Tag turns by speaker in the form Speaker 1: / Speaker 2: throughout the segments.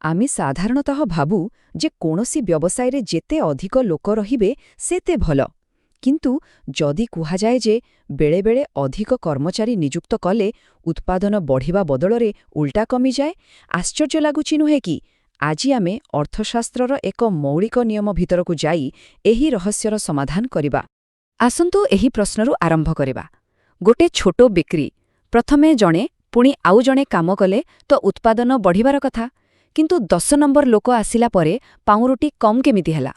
Speaker 1: आमे साधारणतः भाबु जे कोनोसी व्यवसाय जेते अधिक लोक रहिबे सेते भल किंतु जदि कुहाजाए जे बेले बेले अधिक कर्मचारी नियुक्त कले उत्पादन बढ़िबा बदलरे उल्टा कमी जाए आश्चर्य लागुछि नुहे कि आज आमे अर्थशास्त्रर एक मौलिक नियम भितरकु जाई एही रहस्यर समाधान करिबा। आसंतु एही प्रश्नरु आरंभ करिबा। गोटे छोटो बिक्री प्रथमे जणे पुणी आउ जणे काम कले तो उत्पादन बढ़िबार कथा किंतु 10 नंबर लोक आसिला परे पाउरुटी कम केमिति हेला।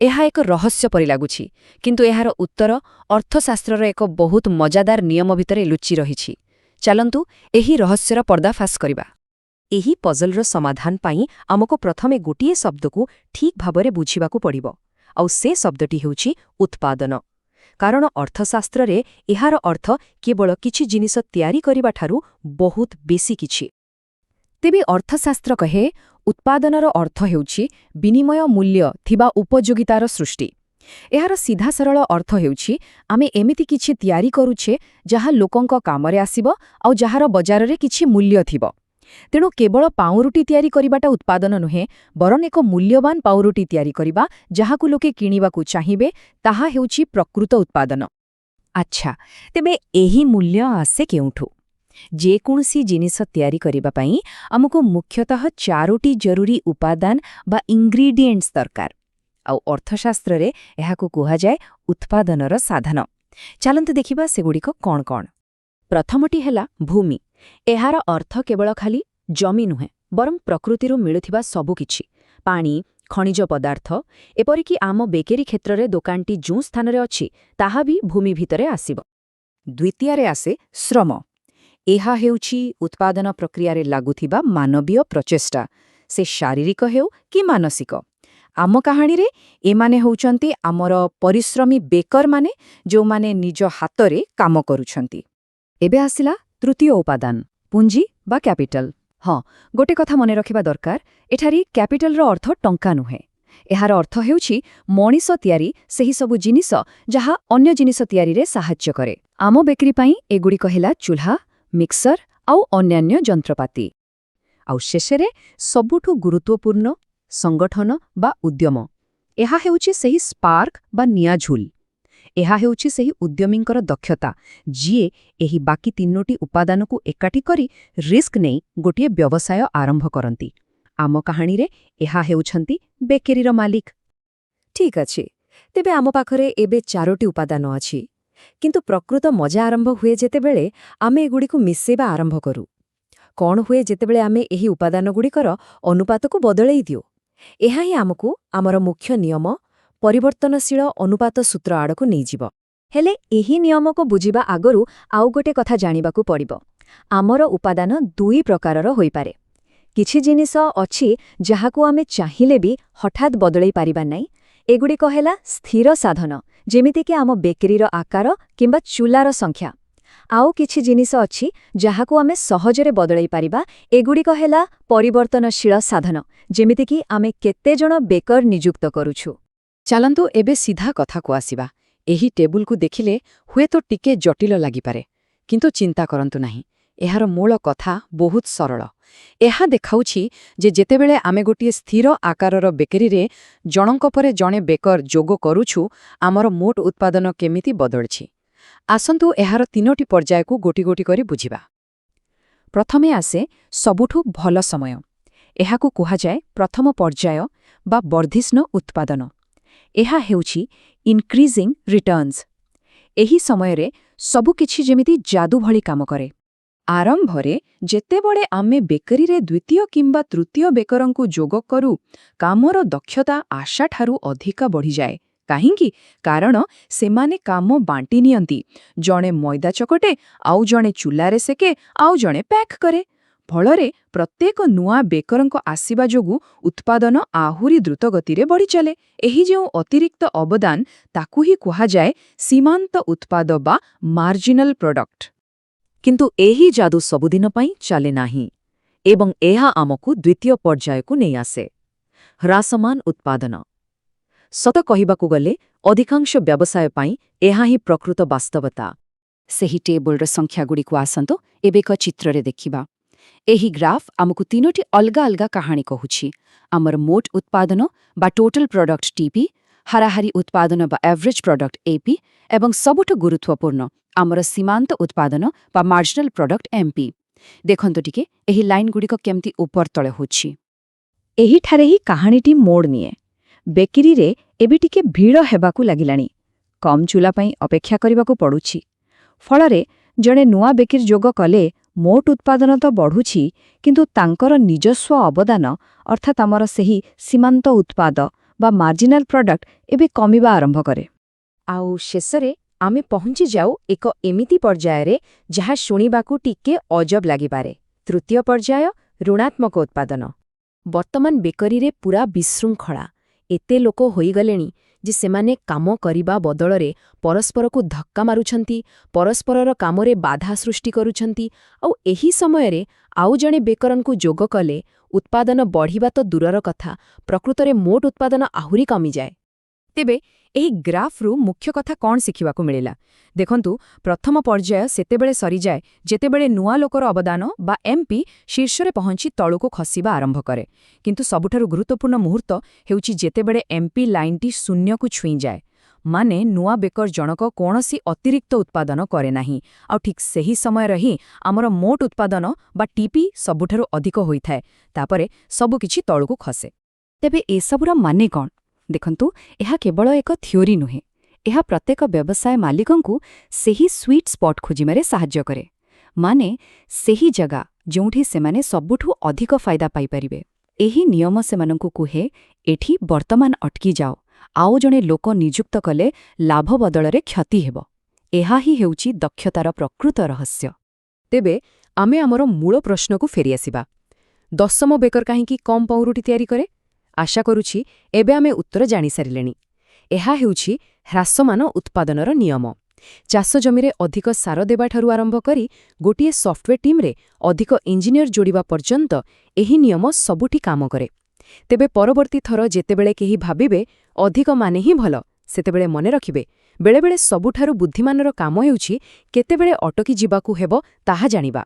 Speaker 1: एहा एक रहस्य परि लागुछि किंतु एहार उत्तर अर्थशास्त्रर एक बहुत मजादार नियम भितरे लुचि रहिछि। चलंतु एही रहस्यर पर्दाफाश करिबा। एही पजलर समाधान पाई आमको प्रथमे गोटिए शब्दकु ठीक भाबरे बुझिबाकु पड़िबो आउ से शब्दटी हेउछि उत्पादन। कारण अर्थशास्त्ररे एहार अर्थ केवल किछि जिनिस तयारी करिबा ठारु बहुत बेसी किछि। तेबे अर्थशास्त्र कहे उत्पादनर अर्थ हेउछि विनिमय मूल्य थिबा उपयोगितार सृष्टि। एहार सीधा सरल अर्थ हेउछि आमे एमिति किछि तयारी करूछे जहा लोकंक कामरे आसीबो आउ जहार बजाररे किछि मूल्य थिबो। तेणु केवल पाउरुटी तयारी करिबाटा उत्पादन नुहे बरन एक मूल्यवान पाउरुटी तयारी करिबा जहाकु लोके किणिबाकु चाहिबे ताहा हेउछि प्रकृत उत्पादन। अच्छा तेबे एही मूल्य आसे केउठु? जेकोसी जिनिस तयारी करिबा पई हमकु मुख्यतः 4टी जरूरी उपादान बा इंग्रेडिएंट्स दरकार। आउ अर्थशास्त्र रे एहाकु कुहा जाय उत्पादनर साधन। चलंतु देखिबा सेगुडीको कोन कोन। प्रथमटी हेला भूमि। एहार अर्थ केवल खाली जमी नुहे बरं प्रकृतिरु मिलुथिबा सबु किछि पानी खनिज पदार्थ एपरिकी आम बेकेरी क्षेत्र रे दोकानटी जो स्थान रे अछि ताहा भी भूमि भितरे आसीबो। द्वितीय रे आसे श्रम। एहा हेउछि उत्पादन प्रक्रिया रे लागुथिबा मानवीय प्रचेष्टा से शारीरिक हेउ कि मानसिक। आम कहानी रे एमाने होउचंती आमर परिश्रमी बेकर माने जो माने निज हाथ रे काम करूछंती। एबे आसिला तृतीय उपादान पुंजी बा कैपिटल। हाँ गोटे कथा मने रखिबा दरकार एठारी कैपिटल रो अर्थ टंका नुहे। एहार अर्थ हेउछि मणिस तयारी सेही सबु जिनिस जहा अन्य जिनिस तयारी रे सहाय्य करे। आम बेकरी पई एगुडी कहिला चूल्हा मिक्सर आउ अन्यान्य जंत्रपाती। आउ शेषरे सबुठु गुरुत्वपूर्ण संगठन बा उद्यम। एहा हेउछि सेही स्पार्क बा नियाझुल। एहा हेउछि सेही उद्यमींकर दक्षता जिए एही बाकी 3टी उपादानकु एकाठी करी रिस्क नेई गोटिए व्यवसाय आरंभ करंती। आम कहानी रे एहा हेउछंती बेकेरीर मालिक। ठीक अछि तेबे आम पाखरे एबे 4टी उपादान अछि किंतु प्रकृत मजा आरंभ हुए जेतेबेले आमे एगुडीकु मिसेबा आरंभ करू। कोन हुए जेतेबेले आमे एही उपादान गुडीकर अनुपातकु बदलै दियो। एहा ही आमकु आमर मुख्य नियम परिवर्तनशील अनुपात सूत्र आड़कु नहीं जीव। हेले एही नियम को बुझिबा आगरु आउ गोटे कथा जानिबाकु पड़िबो। आमर उपादान 2 प्रकारर होई पारे। किछि जिनिस अछि जहाकु आमे चाहिले भी हठात बदलै पारिबा नै। एगुडी कहेला स्थिर साधन जेमिति कि आम बेकरीर आकार किंबा चूलार संख्या। आउ किछि जिनिस अछि जहाकु आमे सहजरे बदलै पारिबा। एगुडी कहेला परिवर्तनशील साधन जेमिति कि आमे केते जण बेकर नियुक्त करूछु। चलंतु एबे सीधा कथा को आसीबा। एही टेबुल को देखिले हुए तो टिके जटिल लागि पारे किंतु चिंता करंतु नाही। एहार मूल कथा बहुत सरल। एहा देखाउछि जे जेतेबेले आमे गोटिए स्थिर आकारर बेकरी रे जणक परे जणे बेकर जोग करूछु आमर मोट उत्पादन केमिति बदलछि। आसंतु एहार 3टी पर्याय को गोटी गोटी करी बुझिबा। प्रथमे आसे सबुठु भल समय। एहाकु कुहा जाय प्रथम पर्याय बा वर्धिष्णु उत्पादन। एहा हेउछि इनक्रीजिंग रिटर्न्स। एही समयरे सबु किछि जेमिति जादू भली काम करे। आरंभरे जेतेबळे आमे बेकरी रे द्वितीय किंबा तृतीय बेकरंकु जोग करू कामर दक्षता आशा ठारू अधिका बढ़ी जाए। काहिंकी कारण सेमाने काम बांटी नियंती। जणे मैदा चकटे आउ जणे चूलारे सेके आउ जणे पैक करे। फलरे प्रत्येक नुआ बेकरंक आसीबा जोगु उत्पादन आहुरी द्रुत गतिरे बढ़ी चले। एही जो अतिरिक्त अवदान ताकु ही कुहा जाए सीमांत उत्पाद बा मार्जिनल प्रोडक्ट। किंतु एही जादू सबुदिन पई चले नाही एवं एहा आमकु द्वितीय पर्यायकु नै आसे ह्रासमान उत्पादन। सत कहिबाकु गले अधिकांश व्यवसाय पई एहा ही प्रकृत वास्तवता। सेही टेबुलर संख्या गुडी को आसंतो एबे एक चित्र रे देखिबा। ଏହି ଗ୍ରାଫ୍ ଆମକୁ ତିନୋଟି ଅଲଗା ଅଲଗା କାହାଣୀ କହୁଛି। ଆମର ମୋଟ ଉତ୍ପାଦନ ବା ଟୋଟାଲ ପ୍ରଡକ୍ଟ ଟିପି, ହାରାହାରି ଉତ୍ପାଦନ ବା ଏଭରେଜ ପ୍ରଡକ୍ଟ ଏପି ଏବଂ ସବୁଠୁ ଗୁରୁତ୍ୱପୂର୍ଣ୍ଣ ଆମର ସୀମାନ୍ତ ଉତ୍ପାଦନ ବା ମାର୍ଜିନାଲ ପ୍ରଡକ୍ଟ ଏମ୍ପି। ଦେଖନ୍ତୁ ଟିକେ ଏହି ଲାଇନ୍ଗୁଡ଼ିକ କେମିତି ଉପର ତଳେ ହେଉଛି। ଏହିଠାରେ ହିଁ କାହାଣୀଟି ମୋଡ଼ ନିଏ। ବେକେରୀରେ ଏବେ ଟିକେ ଭିଡ଼ ହେବାକୁ ଲାଗିଲାଣି। କମ୍ ଚୁଲା ପାଇଁ ଅପେକ୍ଷା କରିବାକୁ ପଡ଼ୁଛି। ଫଳରେ ଜଣେ ନୂଆ ବେକେରୀ ଯୋଗ କଲେ ମୋଟ ଉତ୍ପାଦନ ତ ବଢ଼ୁଛି, କିନ୍ତୁ ତାଙ୍କର ନିଜସ୍ୱ ଅବଦାନ ଅର୍ଥାତ୍ ଆମର ସେହି ସୀମାନ୍ତ ଉତ୍ପାଦ ବା ମାର୍ଜିନାଲ ପ୍ରଡକ୍ଟ ଏବେ କମିବା ଆରମ୍ଭ କରେ। ଆଉ ଶେଷରେ ଆମେ ପହଞ୍ଚିଯାଉ ଏକ ଏମିତି ପର୍ଯ୍ୟାୟରେ ଯାହା ଶୁଣିବାକୁ ଟିକେ ଅଜବ ଲାଗିପାରେ। ତୃତୀୟ ପର୍ଯ୍ୟାୟ, ଋଣାତ୍ମକ ଉତ୍ପାଦନ। ବର୍ତ୍ତମାନ ବେକରୀରେ ପୁରା ବିଶୃଙ୍ଖଳା। ଏତେ ଲୋକ ହୋଇଗଲେଣି ଯେ ସେମାନେ କାମ କରିବା ବଦଳରେ ପରସ୍ପରକୁ ଧକ୍କା ମାରୁଛନ୍ତି, ପରସ୍ପରର କାମରେ ବାଧା ସୃଷ୍ଟି କରୁଛନ୍ତି। ଆଉ ଏହି ସମୟରେ ଆଉ ଜଣେ ବେକରଙ୍କୁ ଯୋଗ କଲେ ଉତ୍ପାଦନ ବଢ଼ିବା ତ ଦୂରର କଥା, ପ୍ରକୃତରେ ମୋଟ ଉତ୍ପାଦନ ଆହୁରି କମିଯାଏ। ତେବେ ଏହି ଗ୍ରାଫ୍ରୁ ମୁଖ୍ୟ କଥା କ'ଣ ଶିଖିବାକୁ ମିଳିଲା? ଦେଖନ୍ତୁ, ପ୍ରଥମ ପର୍ଯ୍ୟାୟ ସେତେବେଳେ ସରିଯାଏ ଯେତେବେଳେ ନୂଆ ଲୋକର ଅବଦାନ ବା ଏମ୍ପି ଶୀର୍ଷରେ ପହଞ୍ଚି ତଳକୁ ଖସିବା ଆରମ୍ଭ କରେ। କିନ୍ତୁ ସବୁଠାରୁ ଗୁରୁତ୍ୱପୂର୍ଣ୍ଣ ମୁହୂର୍ତ୍ତ ହେଉଛି ଯେତେବେଳେ ଏମ୍ପି ଲାଇନ୍ଟି ଶୂନ୍ୟକୁ ଛୁଇଁଯାଏ। ମାନେ ନୂଆ ବେକର ଜଣକ କୌଣସି ଅତିରିକ୍ତ ଉତ୍ପାଦନ କରେ ନାହିଁ, ଆଉ ଠିକ୍ ସେହି ସମୟରେ ହିଁ ଆମର ମୋଟ ଉତ୍ପାଦନ ବା ଟିପି ସବୁଠାରୁ ଅଧିକ ହୋଇଥାଏ। ତାପରେ ସବୁକିଛି ତଳକୁ ଖସେ। ତେବେ ଏସବୁର ମାନେ କ'ଣ? ଦେଖନ୍ତୁ, ଏହା କେବଳ ଏକ ଥିଓରି ନୁହେଁ। ଏହା ପ୍ରତ୍ୟେକ ବ୍ୟବସାୟ ମାଲିକଙ୍କୁ ସେହି ସ୍ୱିଟ୍ ସ୍ପଟ୍ ଖୋଜିବାରେ ସାହାଯ୍ୟ କରେ। ମାନେ ସେହି ଜାଗା ଯେଉଁଠି ସେମାନେ ସବୁଠୁ ଅଧିକ ଫାଇଦା ପାଇପାରିବେ। ଏହି ନିୟମ ସେମାନଙ୍କୁ କୁହେ, ଏଠି ବର୍ତ୍ତମାନ ଅଟକି ଯାଅ, ଆଉ ଜଣେ ଲୋକ ନିଯୁକ୍ତ କଲେ ଲାଭ ବଦଳରେ କ୍ଷତି ହେବ। ଏହା ହିଁ ହେଉଛି ଦକ୍ଷତାର ପ୍ରକୃତ ରହସ୍ୟ। ତେବେ ଆମେ ଆମର ମୂଳ ପ୍ରଶ୍ନକୁ ଫେରିଆସିବା। ଦଶମ ବେକର କାହିଁକି କମ୍ ପାଉଁରୁଟି ତିଆରି କରେ? ଆଶା କରୁଛି ଏବେ ଆମେ ଉତ୍ତର ଜାଣିସାରିଲେଣି। ଏହା ହେଉଛି ହ୍ରାସମାନ ଉତ୍ପାଦନର ନିୟମ। ଚାଷ ଜମିରେ ଅଧିକ ସାର ଦେବାଠାରୁ ଆରମ୍ଭ କରି ଗୋଟିଏ ସଫ୍ଟୱେର୍ ଟିମ୍ରେ ଅଧିକ ଇଞ୍ଜିନିୟର ଯୋଡ଼ିବା ପର୍ଯ୍ୟନ୍ତ ଏହି ନିୟମ ସବୁଠି କାମ କରେ। ତେବେ ପରବର୍ତ୍ତୀ ଥର ଯେତେବେଳେ କେହି ଭାବିବେ ଅଧିକ ମାନେ ହିଁ ଭଲ, ସେତେବେଳେ ମନେ ରଖିବେ, ବେଳେବେଳେ ସବୁଠାରୁ ବୁଦ୍ଧିମାନର କାମ ହେଉଛି କେତେବେଳେ ଅଟକି ଯିବାକୁ ହେବ ତାହା ଜାଣିବା।